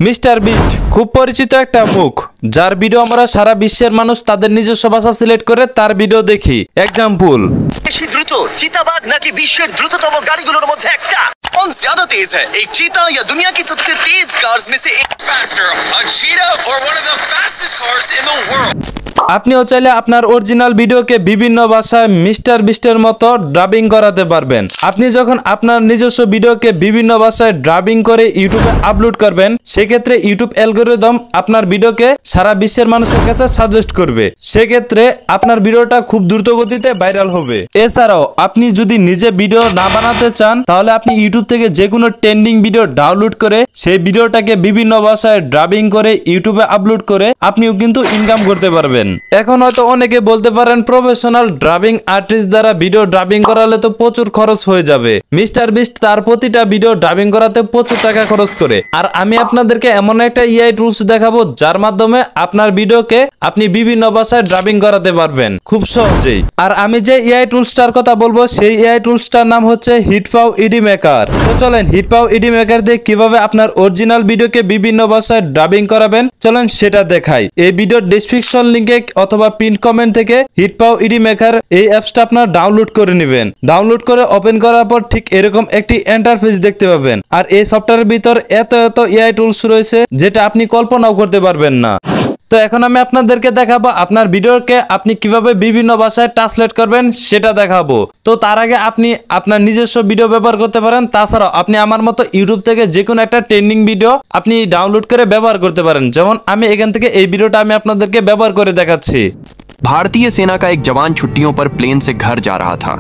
Mister beast খুব পরিচিত একটা মুখ, যার ভিডিও আমরা সারা বিশ্বের মানুষ তাদের নিজস্ব ভাষা সিলেক্ট করে তার ভিডিও দেখি। एग्जाम्पल বেশি দ্রুত চিতাবাঘ নাকি বিশ্বের দ্রুততম গাড়িগুলোর মধ্যে একটা? कौन ज्यादा तेज है, एक चीता या दुनिया की सबसे तेज कार्स में से एक? Faster, a cheetah or one of the fastest cars in the world? আপনিও চাইলে আপনার অরিজিনাল ভিডিওকে বিভিন্ন ভাষায় মিস্টার বিস্টের মতো ডাবিং করাতে পারবেন। আপনি যখন আপনার নিজস্ব ভিডিওকে বিভিন্ন ভাষায় ডাবিং করে ইউটিউবে আপলোড করবেন, সেক্ষেত্রে ইউটিউব অ্যালগরিদম আপনার ভিডিওকে সারা বিশ্বের মানুষের কাছে সাজেস্ট করবে। সেক্ষেত্রে আপনার ভিডিওটা খুব দ্রুত গতিতে ভাইরাল হবে। এছাড়াও আপনি যদি নিজে ভিডিও না বানাতে চান, তাহলে আপনি ইউটিউব থেকে যে কোনো ট্রেন্ডিং ভিডিও ডাউনলোড করে সেই ভিডিওটাকে বিভিন্ন ভাষায় ডাবিং করে ইউটিউবে আপলোড করে আপনিও কিন্তু ইনকাম করতে পারবেন। এখন হয়তো অনেকে বলতে পারেন, প্রফেশনাল ড্রাবিং আর্টিস্ট দ্বারা ভিডিও ড্রাবিং করালে তো প্রচুর খরচ হয়ে যাবে। মিস্টার বিস্ট তার প্রতিটা ভিডিও ড্রাবিং করাতে প্রচুর টাকা খরচ করে। আর আমি আপনাদেরকে এমন একটা এআই টুলস দেখাবো, যার মাধ্যমে আপনার ভিডিওকে আপনি বিভিন্ন ভাষায় ড্রাবিং করাতে পারবেন খুব সহজেই। আর আমি যে এআই টুলসটার কথা বলবো, সেই এআই টুলসটার নাম হচ্ছে হিটপাউ ইডি মেকার। তো চলেন হিটপাউ ইডি মেকার দিয়ে কিভাবে আপনার অরিজিনাল ভিডিওকে বিভিন্ন ভাষায় ড্রাবিং করাবেন চলেন সেটা দেখাই। এই ভিডিওর ডেসক্রিপশন লিংকে অথবা পিন কমেন্ট থেকে হিটপাউ ইডি মেকার এই অ্যাপসটা আপনার ডাউনলোড করে নেবেন। ডাউনলোড করে ওপেন করার পর ঠিক এরকম একটি ইন্টারফেস দেখতে পাবেন। আর এই সফটওয়্যারের ভিতর এত এআই টুলস রয়েছে যেটা আপনি কল্পনাও করতে পারবেন না। তো এখন আমি আপনাদেরকে দেখাবো আপনার ভিডিওকে আপনি কিভাবে বিভিন্ন ভাষায় ট্রান্সলেট করবেন সেটা দেখাবো। তো তার আগে আপনি আপনার নিজস্ব ভিডিও ব্যবহার করতে পারেন। তাছাড়াও আপনি আমার মতো ইউটিউব থেকে যে কোনো একটা ট্রেন্ডিং ভিডিও আপনি ডাউনলোড করে ব্যবহার করতে পারেন। যেমন আমি এখান থেকে এই ভিডিওটা আমি আপনাদেরকে ব্যবহার করে দেখাচ্ছি। भारतीय सेना का एक जवान छुट्टियों पर प्लेन से घर जा रहा था।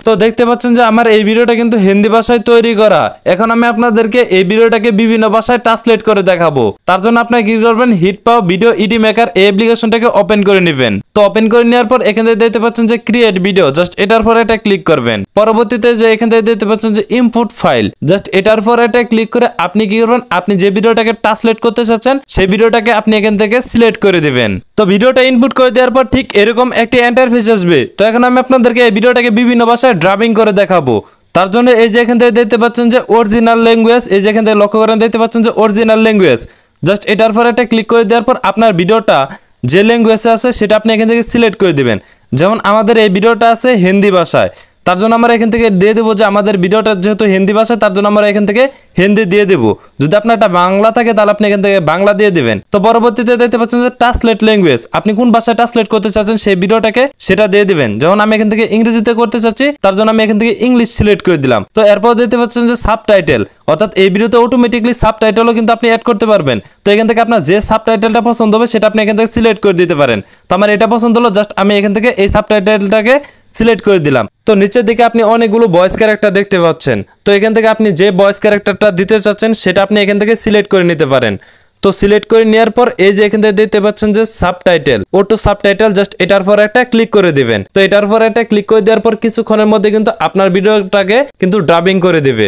তো দেখতে পাচ্ছেন যে আমার এই ভিডিওটা কিন্তু হিন্দি ভাষায় তৈরি করা। এখন আমি আপনাদেরকে এই ভিডিওটাকে বিভিন্ন ভাষায় ট্রান্সলেট করে দেখাবো। তার জন্য আপনারা কি করবেন, হিটপাউ ভিডিও ইডি মেকার এই অ্যাপ্লিকেশনটাকে ওপেন করে নেবেন। তো ওপেন করে নেওয়ার পর এখান থেকে দেখতে পাচ্ছেন যে ক্রিয়েট ভিডিও, জাস্ট এটার পর এটা ক্লিক করবেন। পরবর্তীতে যে এখান থেকে দেখতে পাচ্ছেন যে ইনপুট ফাইল, জাস্ট এটার পর এটা ক্লিক করে আপনি কি করবেন, আপনি যে ভিডিওটাকে ট্রান্সলেট করতে চাচ্ছেন সেই ভিডিওটাকে আপনি এখান থেকে সিলেক্ট করে দিবেন। তো ভিডিওটা ইনপুট করে দেওয়ার পর ঠিক এরকম একটি ইন্টারফেস আসবে। তো এখন আমি আপনাদেরকে এই ভিডিওটাকে বিভিন্ন ভাষায় ড্রাবিং করে দেখাবো। তার জন্য এই যে এখান থেকে দেখতে পাচ্ছেন যে অরিজিনাল ল্যাঙ্গুয়েজ, এই যে এখান থেকে লক্ষ্য করেন দেখতে পাচ্ছেন যে অরিজিনাল ল্যাঙ্গুয়েজ, জাস্ট এটার পর একটা ক্লিক করে দেওয়ার পর আপনার ভিডিওটা যে ল্যাঙ্গুয়েজে আছে সেটা আপনি এখান থেকে সিলেক্ট করে দিবেন। যেমন আমাদের এই ভিডিওটা আছে হিন্দি ভাষায়, তার জন্য আমরা এখান থেকে দিয়ে দেবো যে আমাদের ভিডিওটা যেহেতু হিন্দি ভাষা, তার জন্য আমরা এখান থেকে হিন্দি দিয়ে দেবো। যদি আপনার একটা বাংলা থাকে তাহলে আপনি এখান থেকে বাংলা দিয়ে দিবেন। তো পরবর্তীতে দেখতে পাচ্ছেন যে ট্রান্সলেট ল্যাঙ্গুয়েজ, আপনি কোন ভাষায় ট্রান্সলেট করতে চাচ্ছেন সেই ভিডিওটাকে সেটা দিয়ে দিবেন। যেমন আমি এখান থেকে ইংরেজিতে করতে চাচ্ছি, তার জন্য আমি এখান থেকে ইংলিশ সিলেক্ট করে দিলাম। তো এরপর দেখতে পাচ্ছেন যে সাবটাইটেল, অর্থাৎ এই ভিডিওতে অটোমেটিকলি সাবটাইটেলও কিন্তু আপনি অ্যাড করতে পারবেন। তো এখান থেকে আপনার যে সাবটাইটেলটা পছন্দ হবে সেটা আপনি এখান থেকে সিলেক্ট করে দিতে পারেন। তো আমার এটা পছন্দ হলো, জাস্ট আমি এখান থেকে এই সাবটাইটেলটাকে সিলেক্ট করে দিলাম। তো নিচের দিকে আপনি অনেকগুলো ভয়েস ক্যারেক্টার দেখতে পাচ্ছেন। তো এখান থেকে আপনি যে ভয়েস ক্যারেক্টারটা দিতে চাচ্ছেন সেটা আপনি এখান থেকে সিলেক্ট করে নিতে পারেন। তো সিলেক্ট করে নেওয়ার পর এই যে এখান থেকে দেখতে পাচ্ছেন যে সাবটাইটেল, অটো সাবটাইটেল, জাস্ট এটার পর একটা ক্লিক করে দিবেন। তো এটার পর একটা ক্লিক করে দেওয়ার পর কিছুক্ষণের মধ্যে কিন্তু আপনার ভিডিওটাকে কিন্তু ডাবিং করে দিবে।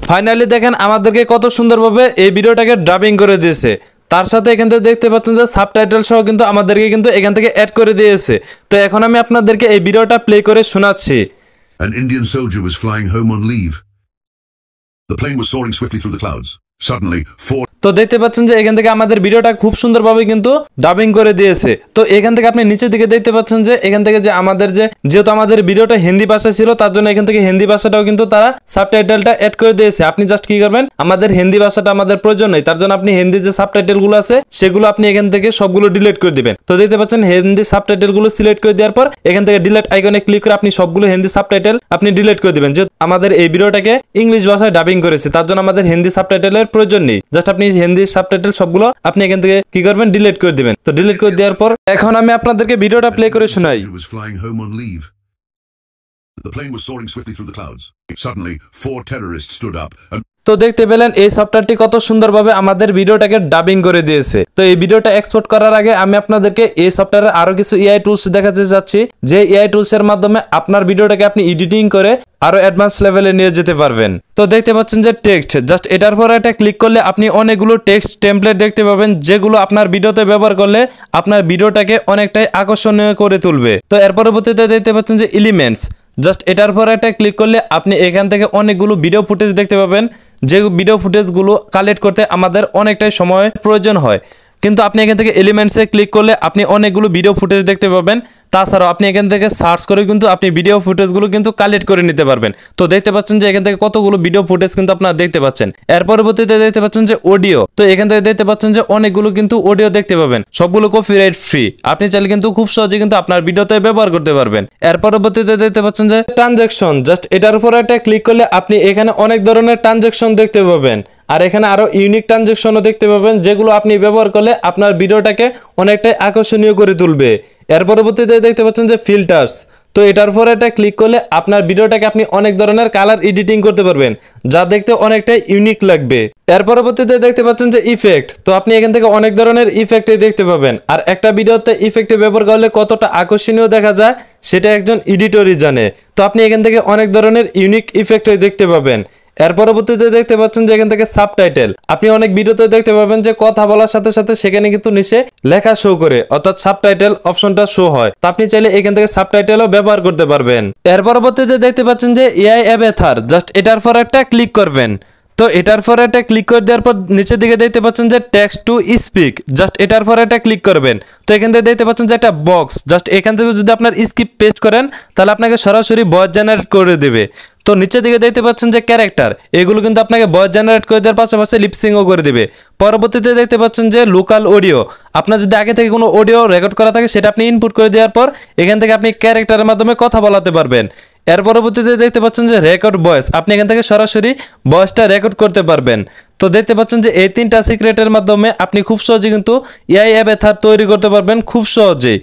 ফাইনালি দেখেন আমাদেরকে কত সুন্দরভাবে এই ভিডিওটাকে ডাবিং করে দিয়েছে। তার সাথে এখান থেকে দেখতে পাচ্ছেন যে সাবটাইটেল সহ কিন্তু আমাদেরকে কিন্তু এখান থেকে অ্যাড করে দিয়েছে। তো এখন আমি আপনাদেরকে এই ভিডিওটা প্লে করে শোনাচ্ছি। An Indian soldier was flying home on leave. The plane was soaring swiftly through the clouds. Suddenly, four তো দেখতে পাচ্ছেন যে এখান থেকে আমাদের ভিডিওটা খুব সুন্দরভাবে কিন্তু ডাবিং করে দিয়েছে। তো এখান থেকে আপনি নিচের দিকে দেখতে পাচ্ছেন যে এখান থেকে যে আমাদের যেহেতু আমাদের ভিডিওটা হিন্দি ভাষায় ছিল, তার জন্য এখান থেকে হিন্দি ভাষাটাও কিন্তু তারা সাবটাইটেলটা অ্যাড করে দিয়েছে। আপনি জাস্ট কি করবেন, আমাদের হিন্দি ভাষাটা আমাদের প্রয়োজন নেই, তার জন্য আপনি হিন্দি যে সাবটাইটেলগুলো আছে সেগুলো আপনি এখান থেকে সবগুলো ডিলিট করে দিবেন। তো দেখতে পাচ্ছেন হিন্দি সাবটাইটেলগুলো সিলেক্ট করে দেওয়ার পর এখান থেকে ডিলিট আইকনে ক্লিক করে আপনি সবগুলো হিন্দি সাবটাইটেল আপনি ডিলিট করে দিবেন। যে আমাদের এই ভিডিওটাকে ইংলিশ ভাষায় ডাবিং করেছে, তার জন্য আমাদের হিন্দি সাবটাইটেলের প্রয়োজন নেই, জাস্ট আপনি হিন্দি সাবটাইটেল সবগুলো আপনি এখান থেকে কি করবেন, ডিলিট করে দিবেন। তো ডিলিট করে দেওয়ার পর এখন আমি আপনাদেরকে ভিডিওটা প্লে করে শোনাই। was flying home on leave. The plane was soaring swiftly through the clouds. Suddenly, four terrorists stood up and তো দেখতে পেলেন এই সফটওয়্যারটি কত সুন্দরভাবে আমাদের ভিডিওটাকে ডাবিং করে দিয়েছে। তো এই ভিডিওটা এক্সপোর্ট করার আগে আমি আপনাদেরকে এই সফটওয়্যারের আরো কিছু এআই টুলস দেখাতে যাচ্ছি, যে এআই টুলস এর মাধ্যমে আপনার ভিডিওটাকে আপনি এডিটিং করে আরো অ্যাডভান্স লেভেলে নিয়ে যেতে পারবেন। তো দেখতে পাচ্ছেন যে টেক্সট, জাস্ট এটার পর একটা ক্লিক করলে আপনি অনেকগুলো টেক্সট টেমপ্লেট দেখতে পাবেন, যেগুলো আপনার ভিডিওতে ব্যবহার করলে আপনার ভিডিওটাকে অনেকটাই আকর্ষণীয় করে তুলবে। তো এর পরবর্তীতে দেখতে পাচ্ছেন যে এলিমেন্টস, জাস্ট এটার পর একটা ক্লিক করলে আপনি এখান থেকে অনেকগুলো ভিডিও ফুটেজ দেখতে পাবেন, যে ভিডিও ফুটেজগুলো কালেক্ট করতে আমাদের অনেকটাই সময় প্রয়োজন হয়। কিন্তু আপনি এখান থেকে এলিমেন্টসে ক্লিক করলে আপনি অনেকগুলো ভিডিও ফুটেজ দেখতে পাবেন। তাছাড়াও আপনি এখান থেকে সার্চ করে কিন্তু আপনি ভিডিও ফুটেজগুলো কিন্তু কালেক্ট করে নিতে পারবেন। তো দেখতে পাচ্ছেন যে এখান থেকে কতগুলো ভিডিও ফুটেজ কিন্তু আপনারা দেখতে পাচ্ছেন। এর পরবর্তীতে দেখতে পাচ্ছেন যে অডিও, তো এখান থেকে দেখতে পাচ্ছেন যে অনেকগুলো কিন্তু অডিও দেখতে পাবেন, সবগুলো কপিরাইট ফ্রি। আপনি চাইলে কিন্তু খুব সহজে কিন্তু আপনার ভিডিওতে ব্যবহার করতে পারবেন। এর পরবর্তীতে দেখতে পাচ্ছেন যে ট্রানজ্যাকশন, জাস্ট এটার উপর একটা ক্লিক করলে আপনি এখানে অনেক ধরনের ট্রানজ্যাকশন দেখতে পাবেন। আর এখানে আরো ইউনিক ট্রানজ্যাকশনও দেখতে পাবেন, যেগুলো আপনি ব্যবহার করলে আপনার ভিডিওটাকে অনেকটাই আকর্ষণীয় করে তুলবে। এর পরবর্তীতে দেখতে পাচ্ছেন যে ফিল্টার্স, তো এটার পর একটা ক্লিক করলে আপনার ভিডিওটাকে আপনি অনেক ধরনের কালার এডিটিং করতে পারবেন, যা দেখতে অনেকটাই ইউনিক লাগবে। এর পরবর্তীতে দেখতে পাচ্ছেন যে ইফেক্ট, তো আপনি এখান থেকে অনেক ধরনের ইফেক্ট দেখতে পাবেন। আর একটা ভিডিওতে ইফেক্ট ব্যবহার করলে কতটা আকর্ষণীয় দেখা যায় সেটা একজন এডিটরই জানে। তো আপনি এখান থেকে অনেক ধরনের ইউনিক ইফেক্ট দেখতে পাবেন। এর পরবর্তীতে দেখতে পাচ্ছেন যে এখান থেকে সাবটাইটেল, আপনি অনেক ভিডিওতে দেখতে পাবেন যে কথা বলার সাথে সাথে সেখানে কিন্তু নিচে লেখা শো করে, অর্থাৎ সাবটাইটেল অপশনটা শো হয়। তো আপনি চাইলে এখান থেকে সাবটাইটেলও ব্যবহার করতে পারবেন। এর পরবর্তীতে দেখতে পাচ্ছেন যে এআই অ্যাভাতার, জাস্ট এটার পর একটা ক্লিক করবেন। তো এটার পর একটা ক্লিক করে দেওয়ার পর নিচের দিকে দেখতে পাচ্ছেন যে টেক্সট টু স্পিক, জাস্ট এটার পর একটা ক্লিক করবেন। তো এখান থেকে দেখতে পাচ্ছেন যে একটা বক্স, জাস্ট এখান থেকে যদি আপনার স্কিপ পেস্ট করেন তাহলে আপনাকে সরাসরি ভয়েস জেনারেট করে দেবে। তো নিচের দিকে দেখতে পাচ্ছেন যে ক্যারেক্টার, এগুলো কিন্তু আপনাকে ভয়েস জেনারেট করে দেওয়ার পাশাপাশি লিপসিংও করে দিবে। পরবর্তীতে দেখতে পাচ্ছেন যে লোকাল অডিও, আপনার যদি আগে থেকে কোনো অডিও রেকর্ড করা থাকে সেটা আপনি ইনপুট করে দেওয়ার পর এখান থেকে আপনি ক্যারেক্টারের মাধ্যমে কথা বলাতে পারবেন। এর পরবর্তীতে দেখতে পাচ্ছেন যে রেকর্ড ভয়েস, আপনি এখান থেকে সরাসরি ভয়েসটা রেকর্ড করতে পারবেন। তো দেখতে পাচ্ছেন যে এই তিনটা সিক্রেটের মাধ্যমে আপনি খুব সহজে কিন্তু এআই অ্যাভাতার তৈরি করতে পারবেন, খুব সহজেই।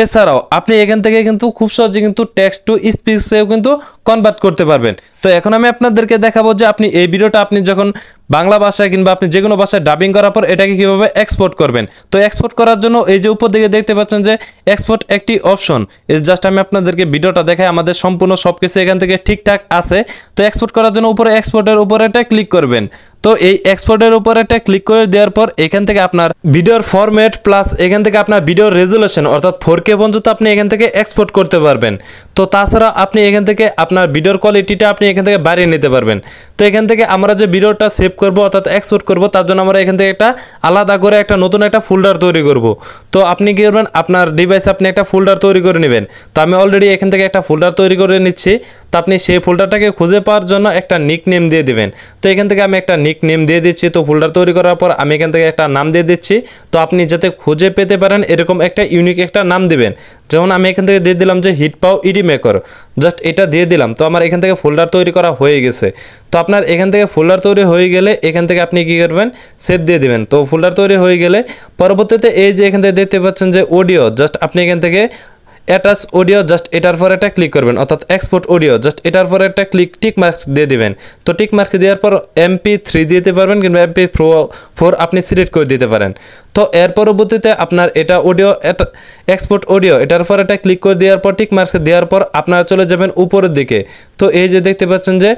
এছাড়াও আপনি এখান থেকে কিন্তু খুব সহজে কিন্তু টেক্সট টু স্পিচেও কিন্তু কনভার্ট করতে পারবেন। তো এখন আমি আপনাদেরকে দেখাবো যে আপনি এই ভিডিওটা আপনি যখন বাংলা ভাষায় কিংবা আপনি যে কোনো ভাষায় ডাবিং করার পর এটাকে কীভাবে এক্সপোর্ট করবেন। তো এক্সপোর্ট করার জন্য এই যে উপর দিকে দেখতে পাচ্ছেন যে এক্সপোর্ট একটি অপশন, জাস্ট আমি আপনাদেরকে ভিডিওটা দেখাই, আমাদের সম্পূর্ণ সব কিছু এখান থেকে ঠিকঠাক আছে। তো এক্সপোর্ট করার জন্য উপরে এক্সপোর্টের উপরে একটা ক্লিক করবেন। তো এই এক্সপোর্টের উপর একটা ক্লিক করে দেওয়ার পর এখান থেকে আপনার ভিডিওর ফরম্যাট প্লাস এখান থেকে আপনার ভিডিওর রেজুলেশন অর্থাৎ 4K পর্যন্ত আপনি এখান থেকে এক্সপোর্ট করতে পারবেন। তো তাছাড়া আপনি এখান থেকে আপনার ভিডিওর কোয়ালিটিটা আপনি এখান থেকে বাড়িয়ে নিতে পারবেন। তো এখান থেকে আমরা যে ভিডিওটা সেভ করব অর্থাৎ এক্সপোর্ট করব, তার জন্য আমরা এখান থেকে একটা আলাদা করে একটা নতুন একটা ফোল্ডার তৈরি করব। তো আপনি কী করবেন, আপনার ডিভাইসে আপনি একটা ফোল্ডার তৈরি করে নেবেন। তো আমি অলরেডি এখান থেকে একটা ফোল্ডার তৈরি করে নিচ্ছি। তো আপনি সেই ফোল্ডারটাকে খুঁজে পাওয়ার জন্য একটা নিক নেম দিয়ে দিবেন। তো এখান থেকে আমি একটা নিক নেম দিয়ে দিচ্ছি। তো ফোল্ডার তৈরি করার পর আমি এখান থেকে একটা নাম দিয়ে দিচ্ছি। তো আপনি যাতে খুঁজে পেতে পারেন এরকম একটা ইউনিক একটা নাম দিবেন। যেমন আমি এখান থেকে দিয়ে দিলাম যে হিটপাও ইডি মেকার, জাস্ট এটা দিয়ে দিলাম। তো আমার এখান থেকে ফোল্ডার তৈরি করা হয়ে গেছে। তো আপনার এখান থেকে ফোল্ডার তৈরি হয়ে গেলে এখান থেকে আপনি কী করবেন, সেভ দিয়ে দিবেন। তো ফোল্ডার তৈরি হয়ে গেলে পরবর্তীতে এই যে এখান থেকে দেখতে পাচ্ছেন যে অডিও, জাস্ট আপনি এখান থেকে অ্যাটাচ অডিও, জাস্ট এটার পর একটা ক্লিক করবেন, অর্থাৎ এক্সপোর্ট অডিও, জাস্ট এটার পর একটা ক্লিক টিক মার্ক দিয়ে দিবেন। তো টিক মার্ক দেওয়ার পর MP3 দিতে পারবেন কিংবা MP4 আপনি সিলেক্ট করে দিতে পারেন। তো এর পরবর্তীতে আপনার এটা অডিও এক্সপোর্ট অডিও, এটার পর একটা ক্লিক করে দেওয়ার পর টিক মার্ক দেওয়ার পর আপনারা চলে যাবেন উপরের দিকে। তো এই যে দেখতে পাচ্ছেন যে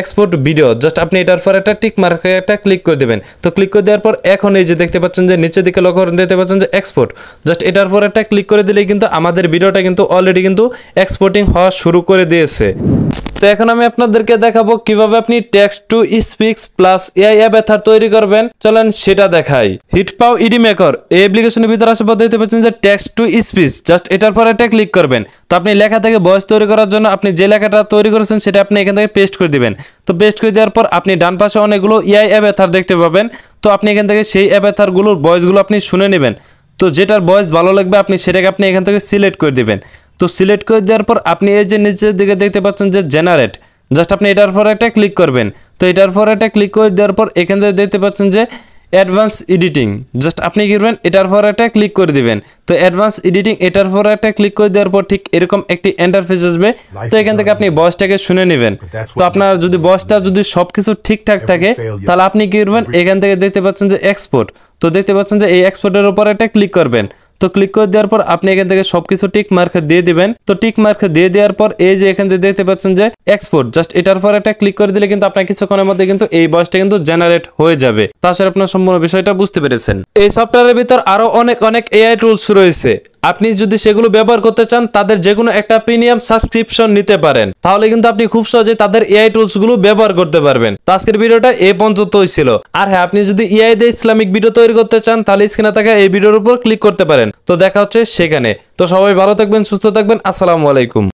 এক্সপোর্ট ভিডিও, জাস্ট আপনি এটার পর একটা টিক মার্কে একটা ক্লিক করে দেবেন। তো ক্লিক করে দেওয়ার পর এখন এই যে দেখতে পাচ্ছেন যে নিচের দিকে লক্ষ্য করে দেখতে পাচ্ছেন যে এক্সপোর্ট, জাস্ট এটার পর একটা ক্লিক করে দিলেই কিন্তু আমাদের ভিডিওটা কিন্তু অলরেডি কিন্তু এক্সপোর্টিং হওয়া শুরু করে দিয়েছে। তো এখন আমি আপনাদেরকে দেখাবো কিভাবে আপনি text to speaks plus AI অ্যাভাতার তৈরি করবেন, চলেন সেটা দেখাই। হিটপাও ইডি মেকার এই অ্যাপ্লিকেশনের ভিতরে আসার পর দেখতে পাচ্ছেন যে টেক্সট টু স্পিচ, জাস্ট এটার পর একটা ক্লিক করবেন। তো আপনি লেখা থেকে ভয়েস তৈরি করার জন্য আপনি যে লেখাটা তৈরি করেছেন সেটা আপনি এখান থেকে পেস্ট করে দিবেন। তো পেস্ট করে দেওয়ার পর আপনি ডান পাশে অনেকগুলো এআই অ্যাভাতার দেখতে পাবেন। তো আপনি এখান থেকে সেই অ্যাভাতারগুলোর ভয়েসগুলো আপনি শুনে নেবেন। তো যেটার ভয়েস ভালো লাগবে আপনি সেটাকে আপনি এখান থেকে সিলেক্ট করে দিবেন। তো সিলেক্ট করে দেওয়ার পর আপনি এই যে নিচের দিকে দেখতে পাচ্ছেন যে জেনারেট, জাস্ট আপনি এটার পর একটা ক্লিক করবেন। তো এটার পর একটা ক্লিক করে দেওয়ার পর এখান থেকে দেখতে পাচ্ছেন যে অ্যাডভান্স এডিটিং, জাস্ট আপনি কি করবেন এটার পর একটা ক্লিক করে দিবেন। তো অ্যাডভান্স এডিটিং এটার পর একটা ক্লিক করে দেওয়ার পর ঠিক এরকম একটি ইন্টারফেস আসবে। তো এখান থেকে আপনি ভয়েসটাকে শুনে নেবেন। তো আপনার যদি ভয়েসটা যদি সবকিছু ঠিকঠাক থাকে তাহলে আপনি কি করবেন এখান থেকে দেখতে পাচ্ছেন যে এক্সপোর্ট। তো দেখতে পাচ্ছেন যে এই এক্সপোর্টের উপর একটা ক্লিক করবেন। তো ক্লিক করে দেওয়ার পর আপনি এখান থেকে সবকিছু টিক মার্ক দিয়ে দিবেন। তো টিক মার্ক দিয়ে দেওয়ার পর এই যে এখান থেকে দেখতে পাচ্ছেন যে এক্সপোর্ট, জাস্ট এটার পর একটা ক্লিক করে দিলে কিন্তু আপনার কিছুক্ষণের মধ্যে কিন্তু এই ভয়েসটা কিন্তু জেনারেট হয়ে যাবে। তাছাড়া আপনার সম্পূর্ণ বিষয়টা বুঝতে পেরেছেন। এই সফটওয়্যারের ভিতর আরো অনেক এআই টুলস রয়েছে। আপনি যদি সেগুলো ব্যবহার করতে চান তাদের যে কোনো একটা প্রিমিয়াম সাবস্ক্রিপশন নিতে পারেন, তাহলে কিন্তু আপনি খুব সহজে তাদের এআই টুলস গুলো ব্যবহার করতে পারবেন। তো আজকের ভিডিওটা এই পর্যন্তই ছিল। আর হ্যাঁ, আপনি যদি এআই দিয়ে ইসলামিক ভিডিও তৈরি করতে চান তাহলে স্ক্রিনে থাকা এই ভিডিওর উপর ক্লিক করতে পারেন। তো দেখা হচ্ছে সেখানে। তো সবাই ভালো থাকবেন, সুস্থ থাকবেন। আসসালামু আলাইকুম।